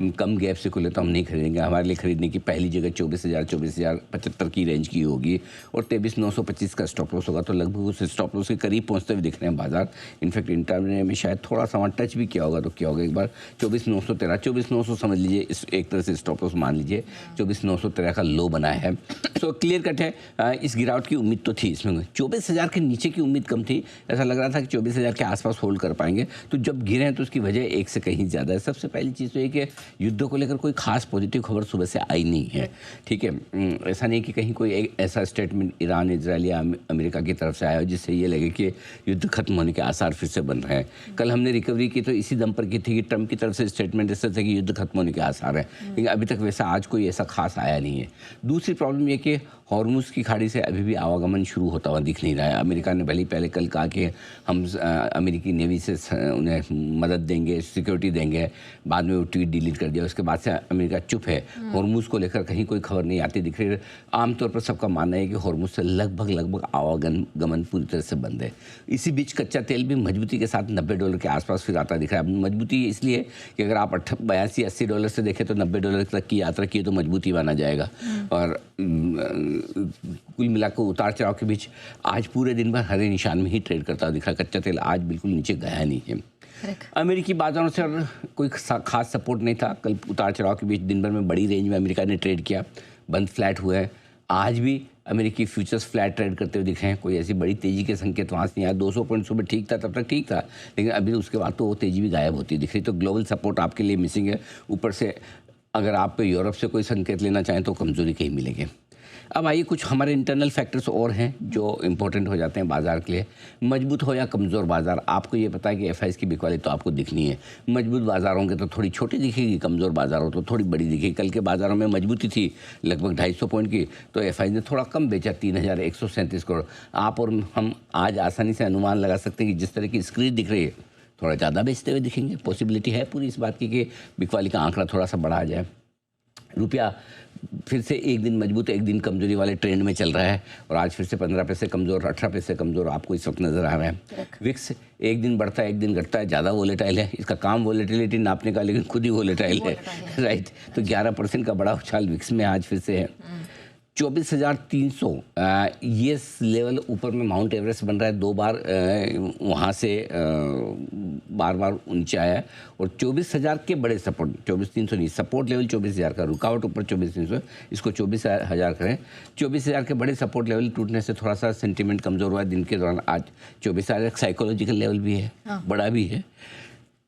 कम gap से खुले तो हम नहीं खरीदेंगे। हमारे लिए खरीदने की पहली जगह 24,075 की रेंज की होगी और 23,925 का स्टॉप लॉस होगा। तो लगभग उस स्टॉप लॉस के करीब पहुंचते हुए दिख रहे हैं बाजार। इनफैक्ट इंटरने में शायद थोड़ा सा वहाँ टच भी किया होगा, तो क्या होगा एक बार 24,913, 24,900 समझ लीजिए, इस एक तरह से स्टॉप लॉस मान लीजिए। 24,913 का लो बना है। सो क्लियर कट है, इस गिरावट की उम्मीद तो थी इसमें। 24,000 के नीचे की उम्मीद कम थी, ऐसा लग रहा था कि 24,000 के आसपास होल्ड कर पाएंगे। तो जब गिरे हैं तो उसकी वजह एक से कहीं ज़्यादा है। सबसे पहली चीज़ तो ये कि युद्ध को लेकर कोई खास पॉजिटिव खबर सुबह से आई नहीं है, ठीक है। ऐसा नहीं कि कहीं कोई एक ऐसा स्टेटमेंट ईरान, इजराइल या अमेरिका की तरफ से आया हो जिससे ये लगे कि युद्ध खत्म होने के आसार फिर से बन रहे हैं। कल हमने रिकवरी की तो इसी दम पर की थी कि ट्रंप की तरफ से स्टेटमेंट ऐसा था कि युद्ध खत्म होने के आसार हैं, लेकिन अभी तक वैसा आज कोई ऐसा खास आया नहीं है। दूसरी प्रॉब्लम ये कि हॉर्मुज़ की खाड़ी से अभी भी आवागमन शुरू होता हुआ दिख नहीं रहा है। अमेरिका ने भले पहले कल कहा कि हम अमेरिकी नेवी से उन्हें मदद देंगे, सिक्योरिटी देंगे, बाद में वो ट्वीट डिलीट कर दिया। उसके बाद से अमेरिका चुप है। हॉर्मुज़ को लेकर कहीं कोई खबर नहीं आती दिख रही है। आमतौर पर सबका मानना है कि हॉर्मुज़ से लगभग आवागमन पूरी तरह से बंद है। इसी बीच कच्चा तेल भी मजबूती के साथ $90 के आसपास फिर आता दिख रहा है। मजबूती इसलिए कि अगर आप $82-80 से देखें तो $90 तक की यात्रा की तो मजबूती माना जाएगा। और कुल मिलाकर उतार चढ़ाव के बीच आज पूरे दिन भर हरे निशान में ही ट्रेड करता दिख रहा है। कच्चा तेल आज बिल्कुल नीचे गया नहीं है। अमेरिकी बाजारों से कोई खास सपोर्ट नहीं था। कल उतार चढ़ाव के बीच दिन भर में बड़ी रेंज में अमेरिका ने ट्रेड किया, बंद फ्लैट हुआ है। आज भी अमेरिकी फ्यूचर्स फ्लैट ट्रेड करते हुए दिखे हैं। कोई ऐसी बड़ी तेज़ी के संकेत वहाँ से नहीं आया। 200 पॉइंट सुबह ठीक था, तब तक ठीक था, लेकिन अभी उसके बाद तो वो तेज़ी भी गायब होती दिख रही। तो ग्लोबल सपोर्ट आपके लिए मिसिंग है। ऊपर से अगर आप यूरोप से कोई संकेत लेना चाहें तो कमज़ोरी कहीं मिलेंगे। अब आइए कुछ हमारे इंटरनल फैक्टर्स और हैं जो इम्पोर्टेंट हो जाते हैं बाज़ार के लिए। मजबूत हो या कमज़ोर बाज़ार, आपको ये पता है कि एफआईज़ की बिकवाली तो आपको दिखनी है। मजबूत बाज़ार होंगे तो थोड़ी छोटी दिखेगी, कमज़ोर बाज़ार हो तो थोड़ी बड़ी दिखेगी। कल के बाज़ारों में मजबूती थी लगभग 250 पॉइंट की, तो एफआईज़ ने थोड़ा कम बेचा, 3,137 करोड़। आप और हम आज आसानी से अनुमान लगा सकते हैं कि जिस तरह की स्क्रीन दिख रही है थोड़ा ज़्यादा बेचते हुए दिखेंगे। पॉसिबिलिटी है पूरी इस बात की कि बिकवाली का आंकड़ा थोड़ा सा बढ़ा जाए। रुपया फिर से एक दिन मजबूत एक दिन कमजोरी वाले ट्रेंड में चल रहा है और आज फिर से 15 पैसे कमज़ोर, 18 पैसे कमज़ोर आपको इस वक्त नज़र आ रहा है। विक्स एक दिन बढ़ता है एक दिन घटता है, ज़्यादा वोलेटाइल है। इसका काम वोलेटिलिटी नापने का, लेकिन खुद ही वोलेटाइल है, राइट। तो 11% का बड़ा उछाल विक्स में आज फिर से है। 24,300 ये लेवल ऊपर में माउंट एवरेस्ट बन रहा है। 2 बार वहाँ से बार बार नीचे आया है। और 24,000 के बड़े सपोर्ट, 24,300 नहीं, सपोर्ट लेवल 24,000 का, रुकावट ऊपर 24,300, इसको 24,000 करें। 24,000 के बड़े सपोर्ट लेवल टूटने से थोड़ा सा सेंटीमेंट कमज़ोर हुआ है दिन के दौरान। आज 24,000 एक साइकोलॉजिकल लेवल भी है, बड़ा भी है,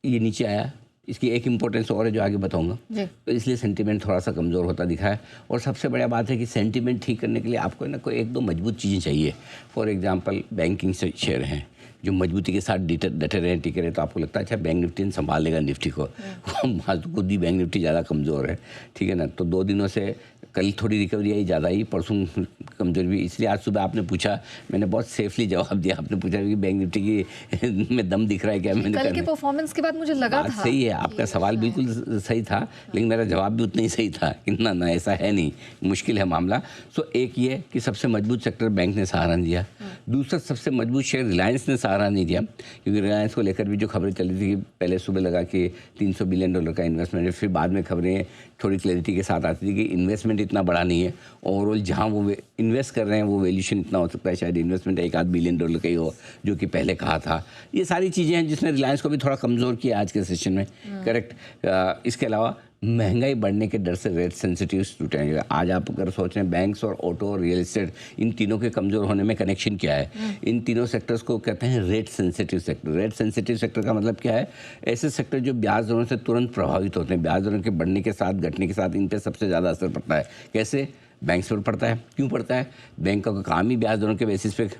ये नीचे आया। इसकी एक इम्पोर्टेंस और है जो आगे बताऊंगा। तो इसलिए सेंटीमेंट थोड़ा सा कमज़ोर होता दिखा है। और सबसे बढ़िया बात है कि सेंटीमेंट ठीक करने के लिए आपको ना कोई एक दो मजबूत चीज़ें चाहिए। फॉर एग्जांपल बैंकिंग से शेयर हैं जो मजबूती के साथ डटे रहे, टिके रहे, तो आपको लगता है अच्छा बैंक निफ्टी संभाल लेगा निफ्टी को। खुद ही बैंक निफ्टी ज़्यादा कमज़ोर है, ठीक है ना। तो 2 दिनों से कल थोड़ी रिकवरी आई, ज़्यादा आई, परसों कमज़ोर भी। इसलिए आज सुबह आपने पूछा, मैंने बहुत सेफली जवाब दिया। आपने पूछा कि बैंक निफ्टी की में दम दिख रहा है क्या? मैंने कल के परफॉर्मेंस के बाद मुझे लगा था सही है, आपका सवाल बिल्कुल सही था, लेकिन मेरा जवाब भी उतना ही सही था कि ना ऐसा है नहीं, मुश्किल है मामला। सो एक ये कि सबसे मजबूत सेक्टर बैंक ने सहारा नहीं दिया। दूसरा सबसे मजबूत शेयर रिलायंस ने सहारा नहीं दिया, क्योंकि रिलायंस को लेकर भी जो खबरें चली थी कि पहले सुबह लगा कि $300 बिलियन का इन्वेस्टमेंट है, फिर बाद में खबरें थोड़ी क्लैरिटी के साथ आती थी कि इन्वेस्टमेंट इतना बड़ा नहीं है। ओवरऑल जहाँ वो इन्वेस्ट कर रहे हैं वो वैल्यूशन इतना हो सकता है, शायद इन्वेस्टमेंट $1-8 बिलियन का ही हो, जो कि पहले कहा था। ये सारी चीज़ें हैं जिसने रिलायंस को भी थोड़ा कमज़ोर किया आज के सेशन में, करेक्ट। इसके अलावा महंगाई बढ़ने के डर से रेट सेंसिटिव टूटे हैं। आज आप अगर सोच रहे हैं बैंक्स और ऑटो और रियल एस्टेट, इन तीनों के कमज़ोर होने में कनेक्शन क्या है? इन तीनों सेक्टर्स को कहते हैं rate sensitive sector. Rate sensitive sector का मतलब क्या है? ऐसे सेक्टर जो ब्याज दरों से तुरंत प्रभावित होते हैं। ब्याज दरों के बढ़ने के साथ घटने के साथ इन पर सबसे ज़्यादा असर पड़ता है। कैसे? बैंक्स पर पड़ता है। क्यों पड़ता है? बैंक का काम ही ब्याज दरों के बेसिस पे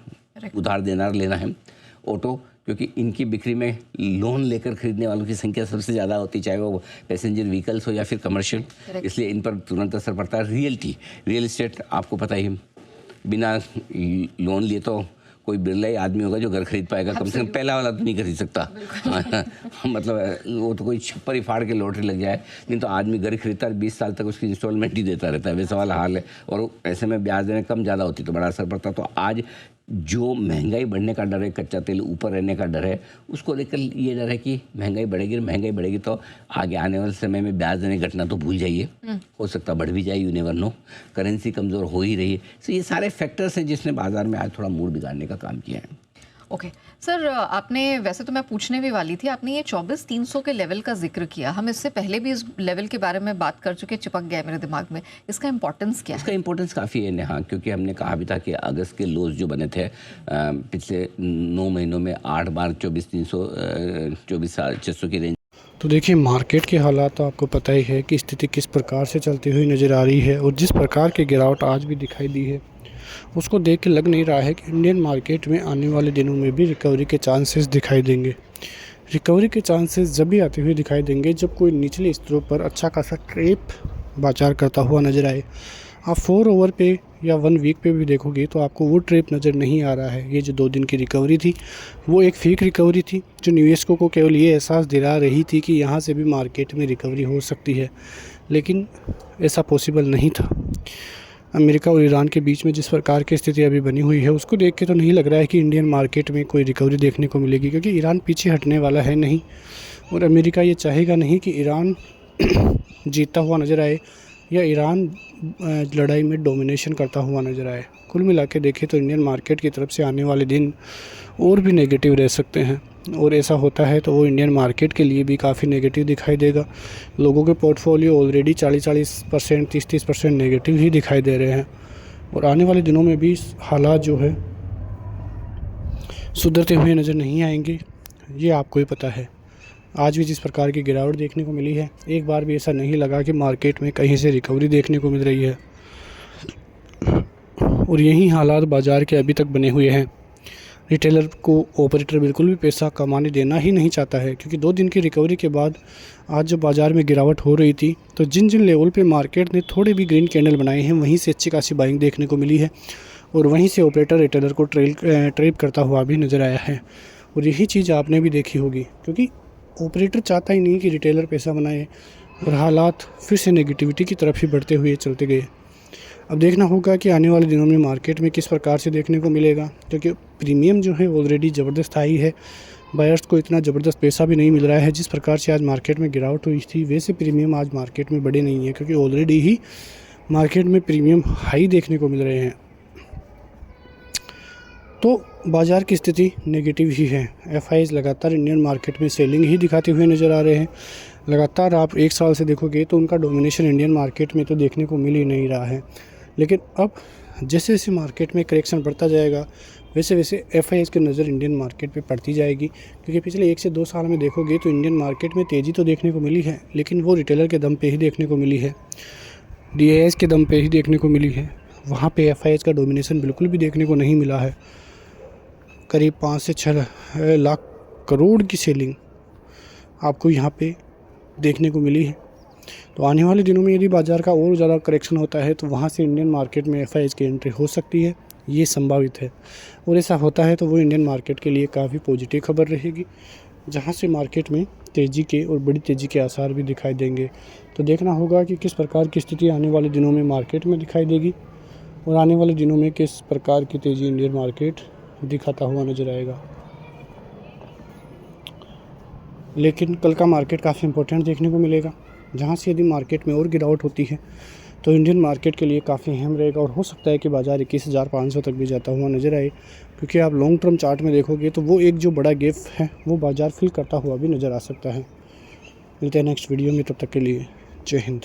उधार देना लेना है। ऑटो, क्योंकि इनकी बिक्री में लोन लेकर खरीदने वालों की संख्या सबसे ज़्यादा होती है, चाहे वो पैसेंजर व्हीकल्स हो या फिर कमर्शियल, इसलिए इन पर तुरंत असर पड़ता है। रियल एस्टेट आपको पता ही, बिना लोन लिए तो कोई बिरला ही आदमी होगा जो घर खरीद पाएगा, कम से कम पहला वाला तो नहीं खरीद सकता। मतलब वो तो कोई छप्पर ही फाड़ के लॉटरी लग जाए, नहीं तो आदमी घर खरीदता है 20 साल तक उसकी इंस्टॉलमेंट ही देता रहता है, वैसा वाला हाल है। और ऐसे में ब्याज देने कम ज़्यादा होती तो बड़ा असर पड़ता। तो आज जो महंगाई बढ़ने का डर है, कच्चा तेल ऊपर रहने का डर है, उसको लेकर ये डर है कि महंगाई बढ़ेगी तो आगे आने वाले समय में ब्याज देने घटना तो भूल जाइए, हो सकता बढ़ भी जाए, यू नेवर नो। करेंसी कमज़ोर हो ही रही है। तो ये सारे फैक्टर्स हैं जिसने बाजार में आज थोड़ा मूड बिगाड़ने का काम किया है। ओके सर, आपने वैसे तो मैं पूछने भी वाली थी, आपने ये 24,300 के लेवल का जिक्र किया। हम इससे पहले भी इस लेवल के बारे में बात कर चुके, चिपक गया मेरे दिमाग में। इसका इंपॉर्टेंस क्या है? इसका इंपॉर्टेंस काफ़ी है नेहा, क्योंकि हमने कहा भी था कि अगस्त के लोज जो बने थे पिछले 9 महीनों में 8 बार 24,300 24,600 की रेंज। तो देखिए, मार्केट के हालात तो आपको पता ही है कि स्थिति किस प्रकार से चलती हुई नज़र आ रही है, और जिस प्रकार की गिरावट आज भी दिखाई दी है उसको देख के लग नहीं रहा है कि इंडियन मार्केट में आने वाले दिनों में भी रिकवरी के चांसेस दिखाई देंगे। रिकवरी के चांसेस जब भी आते हुए दिखाई देंगे जब कोई निचले स्तरों पर अच्छा खासा ट्रेप बाजार करता हुआ नज़र आए। आप 4 ओवर पे या 1 वीक पे भी देखोगे तो आपको वो ट्रेप नज़र नहीं आ रहा है। ये जो 2 दिन की रिकवरी थी वो एक फेक रिकवरी थी, जो निवेशकों को केवल ये एहसास दिला रही थी कि यहाँ से भी मार्केट में रिकवरी हो सकती है, लेकिन ऐसा पॉसिबल नहीं था। अमेरिका और ईरान के बीच में जिस प्रकार की स्थिति अभी बनी हुई है उसको देख के तो नहीं लग रहा है कि इंडियन मार्केट में कोई रिकवरी देखने को मिलेगी, क्योंकि ईरान पीछे हटने वाला है नहीं, और अमेरिका ये चाहेगा नहीं कि ईरान जीतता हुआ नज़र आए या ईरान लड़ाई में डोमिनेशन करता हुआ नज़र आए। कुल मिला के देखें तो इंडियन मार्केट की तरफ से आने वाले दिन और भी नेगेटिव रह सकते हैं, और ऐसा होता है तो वो इंडियन मार्केट के लिए भी काफ़ी नेगेटिव दिखाई देगा। लोगों के पोर्टफोलियो ऑलरेडी 40% 30% नेगेटिव ही दिखाई दे रहे हैं, और आने वाले दिनों में भी हालात जो है सुधरते हुए नज़र नहीं आएंगे, ये आपको ही पता है। आज भी जिस प्रकार की गिरावट देखने को मिली है, एक बार भी ऐसा नहीं लगा कि मार्केट में कहीं से रिकवरी देखने को मिल रही है, और यही हालात बाज़ार के अभी तक बने हुए हैं। रिटेलर को ऑपरेटर बिल्कुल भी पैसा कमाने देना ही नहीं चाहता है, क्योंकि 2 दिन की रिकवरी के बाद आज जब बाज़ार में गिरावट हो रही थी तो जिन जिन लेवल पे मार्केट ने थोड़े भी ग्रीन कैंडल बनाए हैं वहीं से अच्छी खासी बाइंग देखने को मिली है, और वहीं से ऑपरेटर रिटेलर को ट्रेप करता हुआ भी नज़र आया है। और यही चीज़ आपने भी देखी होगी, क्योंकि ऑपरेटर चाहता ही नहीं कि रिटेलर पैसा बनाए, और हालात फिर से नेगेटिविटी की तरफ ही बढ़ते हुए चलते गए। अब देखना होगा कि आने वाले दिनों में मार्केट में किस प्रकार से देखने को मिलेगा, क्योंकि प्रीमियम जो है ऑलरेडी ज़बरदस्त आई है। बायर्स को इतना ज़बरदस्त पैसा भी नहीं मिल रहा है। जिस प्रकार से आज मार्केट में गिरावट हुई थी वैसे प्रीमियम आज मार्केट में बड़े नहीं है, क्योंकि ऑलरेडी ही मार्केट में प्रीमियम हाई देखने को मिल रहे हैं। तो बाज़ार की स्थिति नेगेटिव ही है। एफआईज लगातार इंडियन मार्केट में सेलिंग ही दिखाते हुए नज़र आ रहे हैं। लगातार आप 1 साल से देखोगे तो उनका डोमिनेशन इंडियन मार्केट में तो देखने को मिल ही नहीं रहा है, लेकिन अब जैसे जैसे मार्केट में करेक्शन बढ़ता जाएगा वैसे वैसे एफआईएस की नज़र इंडियन मार्केट पे पड़ती जाएगी, क्योंकि पिछले 1 से 2 साल में देखोगे तो इंडियन मार्केट में तेज़ी तो देखने को मिली है, लेकिन वो रिटेलर के दम पे ही देखने को मिली है, डीआईएस के दम पे ही देखने को मिली है। वहाँ पे एफआईएस का डोमिनेशन बिल्कुल भी देखने को नहीं मिला है। करीब 5 से 6 लाख करोड़ की सेलिंग आपको यहाँ पे देखने को मिली है। तो आने वाले दिनों में यदि बाज़ार का और ज़्यादा करेक्शन होता है तो वहाँ से इंडियन मार्केट में एफआईएस की एंट्री हो सकती है, ये संभावित है। और ऐसा होता है तो वो इंडियन मार्केट के लिए काफ़ी पॉजिटिव खबर रहेगी, जहाँ से मार्केट में तेज़ी के और बड़ी तेज़ी के आसार भी दिखाई देंगे। तो देखना होगा कि किस प्रकार की स्थिति आने वाले दिनों में मार्केट में दिखाई देगी, और आने वाले दिनों में किस प्रकार की तेज़ी इंडियन मार्केट दिखाता हुआ नज़र आएगा। लेकिन कल का मार्केट काफ़ी इंपॉर्टेंट देखने को मिलेगा, जहाँ से यदि मार्केट में और गिरावट होती है तो इंडियन मार्केट के लिए काफ़ी अहम रहेगा, और हो सकता है कि बाज़ार 21,500 तक भी जाता हुआ नज़र आए, क्योंकि आप लॉन्ग टर्म चार्ट में देखोगे तो वो एक जो बड़ा गैप है वो बाज़ार फिल करता हुआ भी नज़र आ सकता है। मिलते हैं नेक्स्ट वीडियो में, तब तक के लिए जय हिंद।